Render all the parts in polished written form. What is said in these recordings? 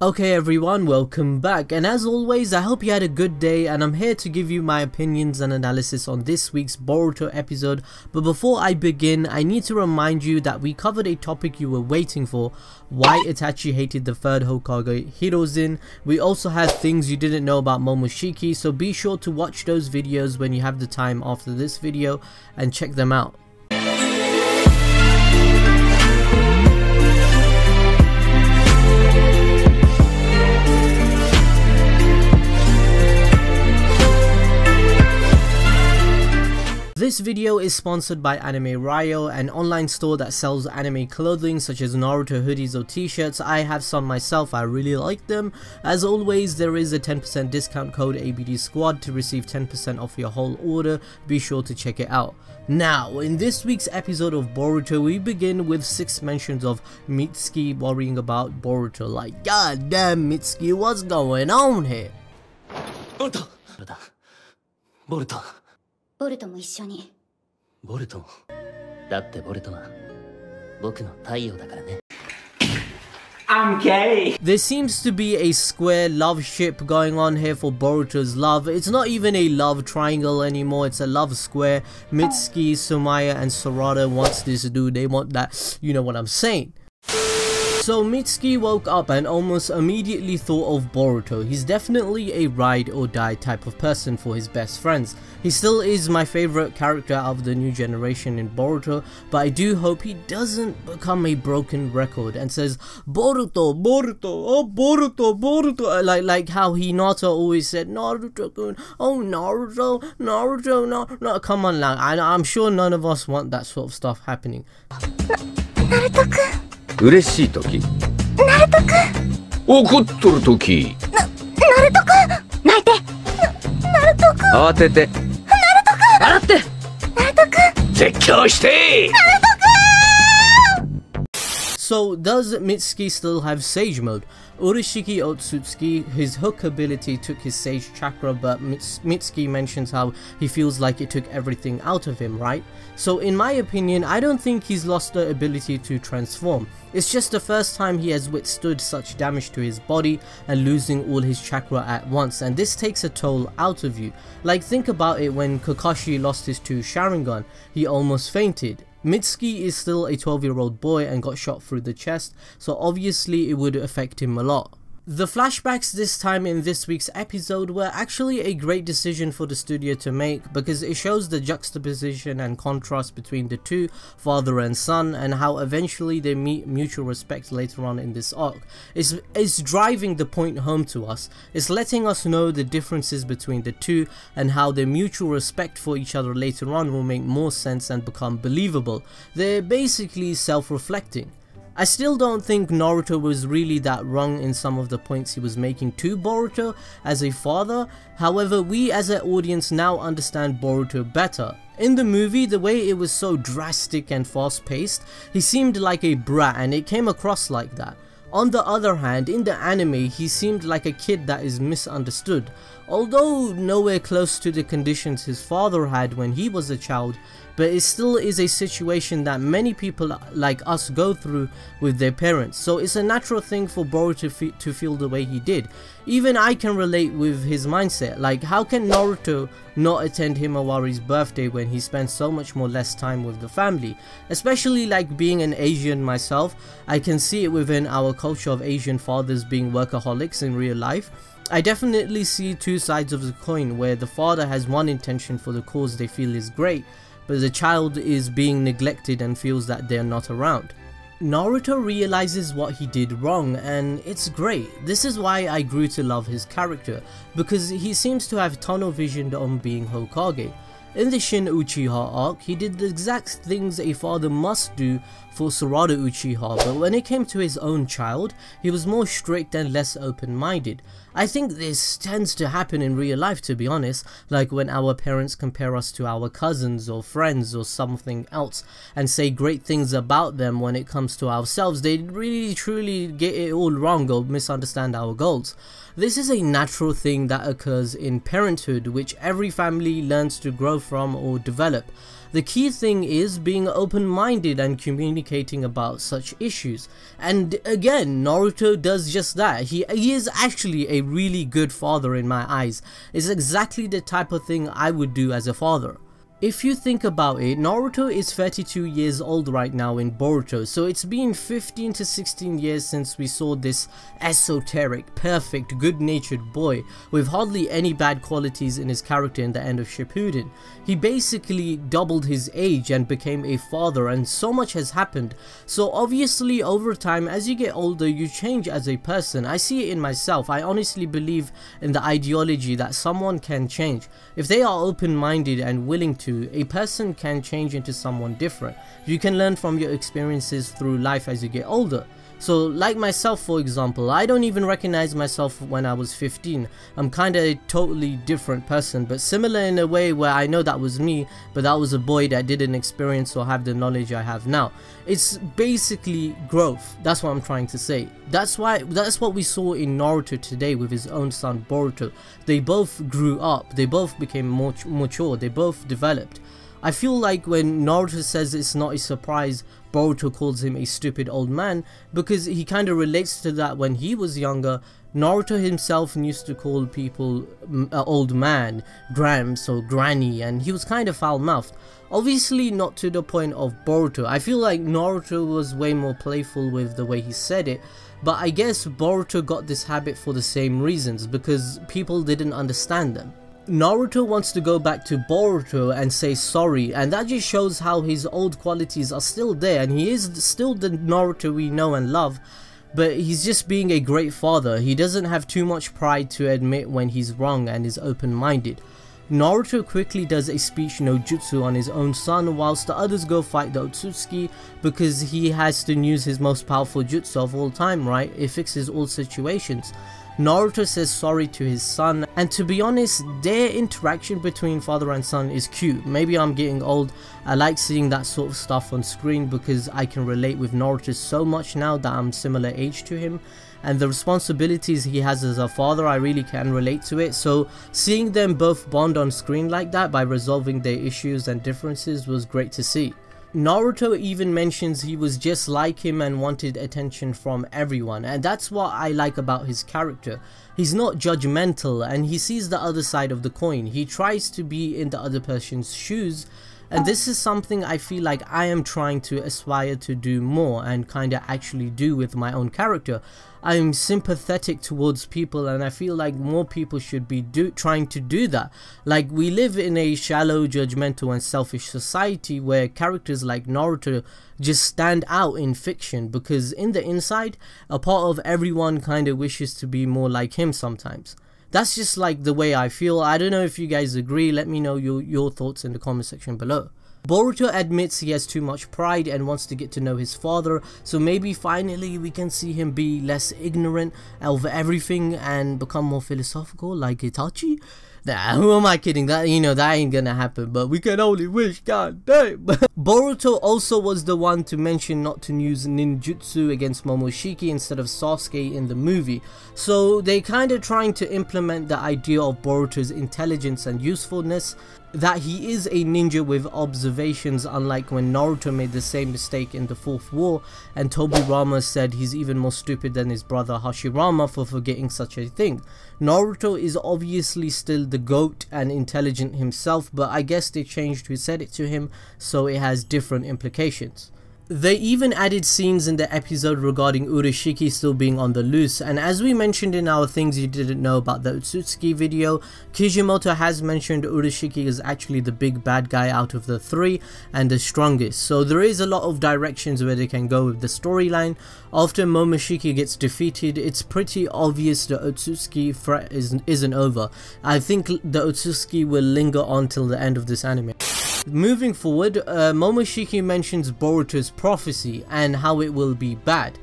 Okay everyone, welcome back, and as always I hope you had a good day, and I'm here to give you my opinions and analysis on this week's Boruto episode. But before I begin, I need to remind you that we covered a topic you were waiting for: why Itachi hated the third Hokage, Hiruzen. We also had things you didn't know about Momoshiki, so be sure to watch those videos when you have the time after this video and check them out. This video is sponsored by Anime Ryo, an online store that sells anime clothing such as Naruto hoodies or t-shirts. I have some myself, I really like them. As always, there is a 10% discount code ABD Squad to receive 10% off your whole order. Be sure to check it out. Now, in this week's episode of Boruto, we begin with 6 mentions of Mitsuki worrying about Boruto. Like, god damn Mitsuki, what's going on here? Boruto! Boruto! ボルトも一緒に。ボルトも。だってボルトは僕の太陽だからね。I'm gay! There seems to be a square love ship going on here for Boruto's love. It's not even a love triangle anymore, it's a love square. Mitsuki, Sumaya and Sarada wants this dude, they want that, you know what I'm saying. So Mitsuki woke up and almost immediately thought of Boruto. He's definitely a ride or die type of person for his best friends. He still is my favorite character out of the new generation in Boruto, but I do hope he doesn't become a broken record and says Boruto, Boruto, oh Boruto, Boruto, like how Hinata always said Naruto-kun, oh Naruto, Naruto, no, come on now, I'm sure none of us want that sort of stuff happening. Naruto-kun. 嬉しいとき、ナルト君、怒っとるとき、ナルト君、泣いて、ナルト君、慌てて、ナルト君、笑って、ナルト君、絶叫して、ナルト君。 So does Mitsuki still have Sage mode? Urashiki Otsutsuki, his hook ability took his Sage chakra, but Mitsuki mentions how he feels like it took everything out of him, right? So in my opinion, I don't think he's lost the ability to transform. It's just the first time he has withstood such damage to his body and losing all his chakra at once, and this takes a toll out of you. Like, think about it, when Kakashi lost his 2 Sharingan, he almost fainted. Mitsuki is still a 12-year-old boy and got shot through the chest, so obviously it would affect him a lot. The flashbacks this time in this week's episode were actually a great decision for the studio to make, because it shows the juxtaposition and contrast between the two, father and son, and how eventually they meet mutual respect later on in this arc. It's driving the point home to us. It's letting us know the differences between the two and how their mutual respect for each other later on will make more sense and become believable. They're basically self-reflecting. I still don't think Naruto was really that wrong in some of the points he was making to Boruto as a father. However, we as an audience now understand Boruto better. In the movie, the way it was so drastic and fast paced, he seemed like a brat and it came across like that. On the other hand, in the anime, he seemed like a kid that is misunderstood. Although nowhere close to the conditions his father had when he was a child, but it still is a situation that many people like us go through with their parents, so it's a natural thing for Boruto to feel the way he did. Even I can relate with his mindset. Like, how can Naruto not attend Himawari's birthday when he spends so much more less time with the family? Especially like being an Asian myself, I can see it within our culture of Asian fathers being workaholics in real life. I definitely see two sides of the coin, where the father has one intention for the cause they feel is great, but the child is being neglected and feels that they're not around. Naruto realizes what he did wrong, and it's great. This is why I grew to love his character, because he seems to have tunnel vision on being Hokage. In the Shin Uchiha arc, he did the exact things a father must do for Sarada Uchiha, but when it came to his own child, he was more strict and less open-minded. I think this tends to happen in real life, to be honest, like when our parents compare us to our cousins or friends or something else and say great things about them. When it comes to ourselves, they really truly get it all wrong or misunderstand our goals. This is a natural thing that occurs in parenthood, which every family learns to grow from or develop. The key thing is being open-minded and communicating about such issues. And again, Naruto does just that. He is actually a really good father in my eyes. It's exactly the type of thing I would do as a father. If you think about it, Naruto is 32 years old right now in Boruto, so it's been 15 to 16 years since we saw this esoteric, perfect, good-natured boy with hardly any bad qualities in his character in the end of Shippuden. He basically doubled his age and became a father, and so much has happened. So obviously over time, as you get older, you change as a person. I see it in myself. I honestly believe in the ideology that someone can change. If they are open-minded and willing to, a person can change into someone different. You can learn from your experiences through life as you get older. So like myself, for example, I don't even recognize myself when I was 15. I'm kinda a totally different person, but similar in a way where I know that was me, but that was a boy that didn't experience or have the knowledge I have now. It's basically growth. That's what I'm trying to say. That's what we saw in Naruto today with his own son Boruto. They both grew up, they both became more mature, they both developed. I feel like when Naruto says it's not a surprise Boruto calls him a stupid old man, because he kind of relates to that when he was younger. Naruto himself used to call people old man, Gramps or Granny, and he was kind of foul-mouthed. Obviously not to the point of Boruto. I feel like Naruto was way more playful with the way he said it, but I guess Boruto got this habit for the same reasons, because people didn't understand them. Naruto wants to go back to Boruto and say sorry, and that just shows how his old qualities are still there, and he is still the Naruto we know and love, but he's just being a great father. He doesn't have too much pride to admit when he's wrong and is open-minded. Naruto quickly does a speech no jutsu on his own son, whilst the others go fight the Otsutsuki, because he has to use his most powerful jutsu of all time, right? It fixes all situations. Naruto says sorry to his son, and to be honest, their interaction between father and son is cute. Maybe I'm getting old. I like seeing that sort of stuff on screen because I can relate with Naruto so much now that I'm similar age to him, and the responsibilities he has as a father, I really can relate to it. So seeing them both bond on screen like that by resolving their issues and differences was great to see. Naruto even mentions he was just like him and wanted attention from everyone, and that's what I like about his character. He's not judgmental and he sees the other side of the coin. He tries to be in the other person's shoes, and this is something I feel like I am trying to aspire to do more and kinda actually do with my own character. I'm sympathetic towards people, and I feel like more people should be trying to do that. Like, we live in a shallow, judgmental and selfish society where characters like Naruto just stand out in fiction, because in the inside, a part of everyone kinda wishes to be more like him sometimes. That's just like the way I feel. I don't know if you guys agree. Let me know your thoughts in the comment section below. Boruto admits he has too much pride and wants to get to know his father, so maybe finally we can see him be less ignorant of everything and become more philosophical like Itachi. Nah, who am I kidding? That, you know, that ain't gonna happen, but we can only wish, god damn. Boruto also was the one to mention not to use ninjutsu against Momoshiki instead of Sasuke in the movie. So they kinda trying to implement the idea of Boruto's intelligence and usefulness, that he is a ninja with observations, unlike when Naruto made the same mistake in the 4th war, and Tobirama said he's even more stupid than his brother Hashirama for forgetting such a thing. Naruto is obviously still the GOAT and intelligent himself, but I guess they changed who said it to him, so it has different implications. They even added scenes in the episode regarding Urashiki still being on the loose, and as we mentioned in our things you didn't know about the Otsutsuki video, Kishimoto has mentioned Urashiki is actually the big bad guy out of the 3 and the strongest, so there is a lot of directions where they can go with the storyline. After Momoshiki gets defeated, it's pretty obvious the Otsutsuki threat isn't over. I think the Otsutsuki will linger on till the end of this anime. Moving forward, Momoshiki mentions Boruto's prophecy and how it will be bad,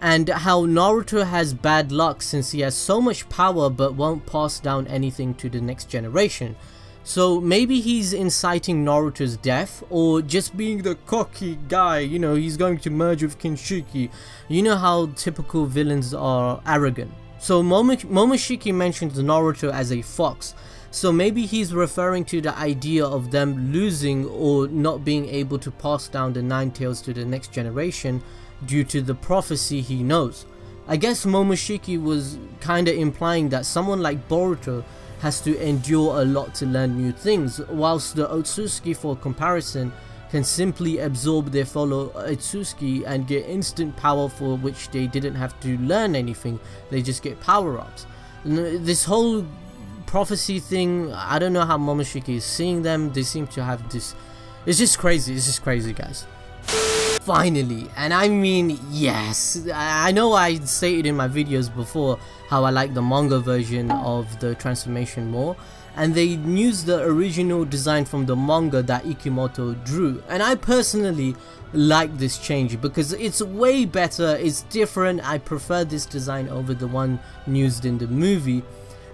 and how Naruto has bad luck since he has so much power but won't pass down anything to the next generation. So maybe he's inciting Naruto's death, or just being the cocky guy, you know, he's going to merge with Kinshiki. You know how typical villains are arrogant. So Momoshiki mentions Naruto as a fox, So maybe he's referring to the idea of them losing or not being able to pass down the 9 tails to the next generation due to the prophecy he knows. I guess Momoshiki was kinda implying that someone like Boruto has to endure a lot to learn new things, whilst the Otsutsuki, for comparison, can simply absorb their fellow Otsutsuki and get instant power for which they didn't have to learn anything, they just get power-ups. This whole prophecy thing, I don't know how Momoshiki is seeing them. They seem to have this, it's just crazy guys. Finally, and I mean yes, I know I stated in my videos before how I like the manga version of the transformation more, and they used the original design from the manga that Ikimoto drew, and I personally like this change because it's way better, it's different. I prefer this design over the one used in the movie.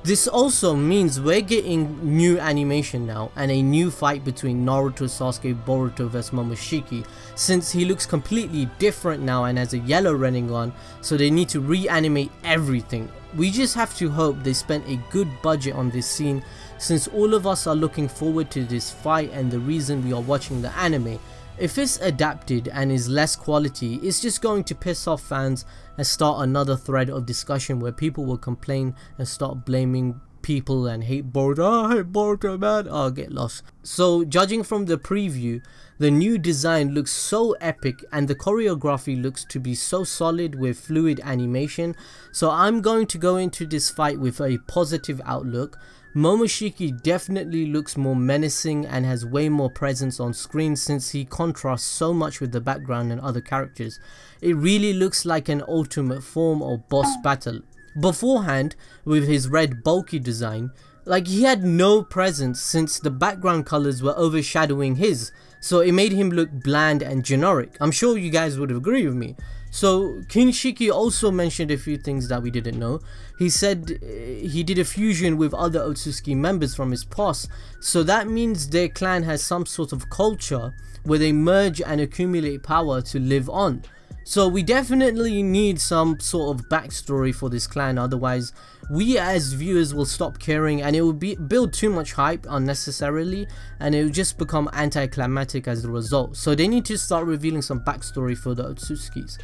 This also means we're getting new animation now and a new fight between Naruto, Sasuke, Boruto vs Momoshiki, since he looks completely different now and has a yellow Rinnegan, so they need to reanimate everything. We just have to hope they spent a good budget on this scene, since all of us are looking forward to this fight and the reason we are watching the anime. If it's adapted and is less quality, it's just going to piss off fans and start another thread of discussion where people will complain and start blaming people and hate Boruto. Oh, I hate Boruto, man. Oh, get lost. So judging from the preview, the new design looks so epic and the choreography looks to be so solid with fluid animation. So I'm going to go into this fight with a positive outlook. Momoshiki definitely looks more menacing and has way more presence on screen since he contrasts so much with the background and other characters. It really looks like an ultimate form or boss battle. Beforehand, with his red bulky design, like he had no presence since the background colors were overshadowing his, so it made him look bland and generic. I'm sure you guys would agree with me. So Kinshiki also mentioned a few things that we didn't know. He said he did a fusion with other Otsutsuki members from his past, so that means their clan has some sort of culture where they merge and accumulate power to live on. So we definitely need some sort of backstory for this clan, otherwise we as viewers will stop caring and it will build too much hype unnecessarily and it will just become anticlimactic as a result. So they need to start revealing some backstory for the Otsutsukis.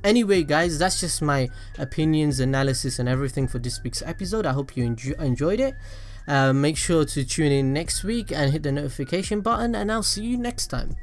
Anyway guys, that's just my opinions, analysis and everything for this week's episode. I hope you enjoyed it. Make sure to tune in next week and hit the notification button, and I'll see you next time.